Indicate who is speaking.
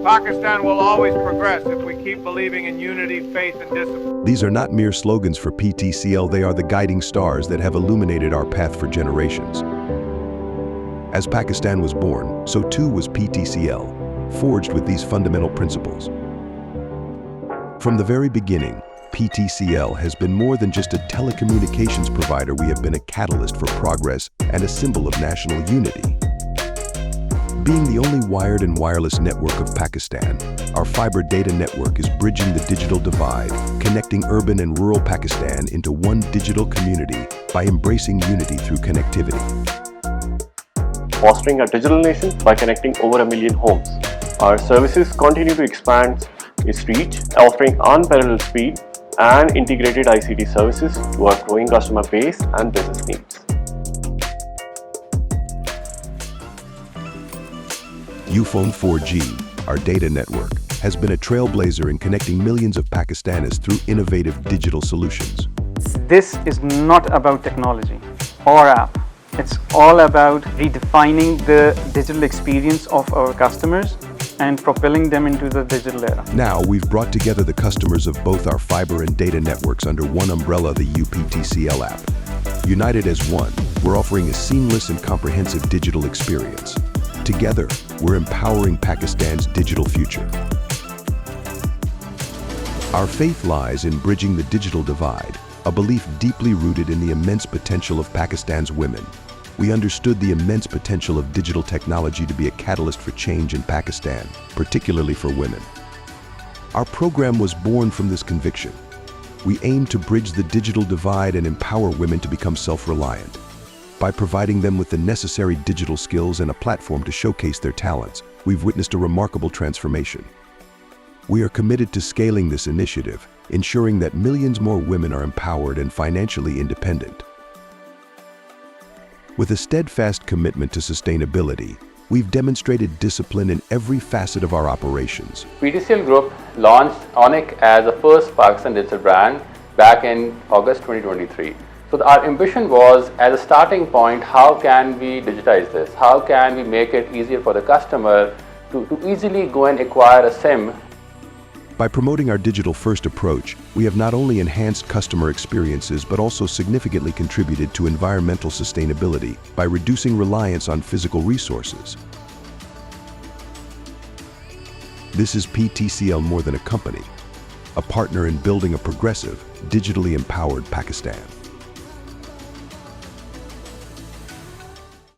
Speaker 1: Pakistan will always progress if we keep believing in unity, faith, and discipline.
Speaker 2: These are not mere slogans for PTCL, they are the guiding stars that have illuminated our path for generations. As Pakistan was born, so too was PTCL, forged with these fundamental principles. From the very beginning, PTCL has been more than just a telecommunications provider. We have been a catalyst for progress and a symbol of national unity. Being the only wired and wireless network of Pakistan, our fiber data network is bridging the digital divide, connecting urban and rural Pakistan into one digital community by embracing unity through connectivity.
Speaker 3: Fostering a digital nation by connecting over 1 million homes. Our services continue to expand its reach, offering unparalleled speed and integrated ICT services to our growing customer base and business needs.
Speaker 2: Ufone 4G, our data network, has been a trailblazer in connecting millions of Pakistanis through innovative digital solutions.
Speaker 4: This is not about technology or app. It's all about redefining the digital experience of our customers and propelling them into the digital era.
Speaker 2: Now we've brought together the customers of both our fiber and data networks under one umbrella, the UPTCL App. United as one, we're offering a seamless and comprehensive digital experience. Together, we're empowering Pakistan's digital future. Our faith lies in bridging the digital divide, a belief deeply rooted in the immense potential of Pakistan's women. We understood the immense potential of digital technology to be a catalyst for change in Pakistan, particularly for women. Our program was born from this conviction. We aim to bridge the digital divide and empower women to become self-reliant. By providing them with the necessary digital skills and a platform to showcase their talents, we've witnessed a remarkable transformation. We are committed to scaling this initiative, ensuring that millions more women are empowered and financially independent. With a steadfast commitment to sustainability, we've demonstrated discipline in every facet of our operations.
Speaker 5: PTCL Group launched Onic as the first Pakistan digital brand back in August 2023. So our ambition was, as a starting point, how can we digitize this? How can we make it easier for the customer to easily go and acquire a SIM?
Speaker 2: By promoting our digital-first approach, we have not only enhanced customer experiences but also significantly contributed to environmental sustainability by reducing reliance on physical resources. This is PTCL more than a company, a partner in building a progressive, digitally empowered Pakistan.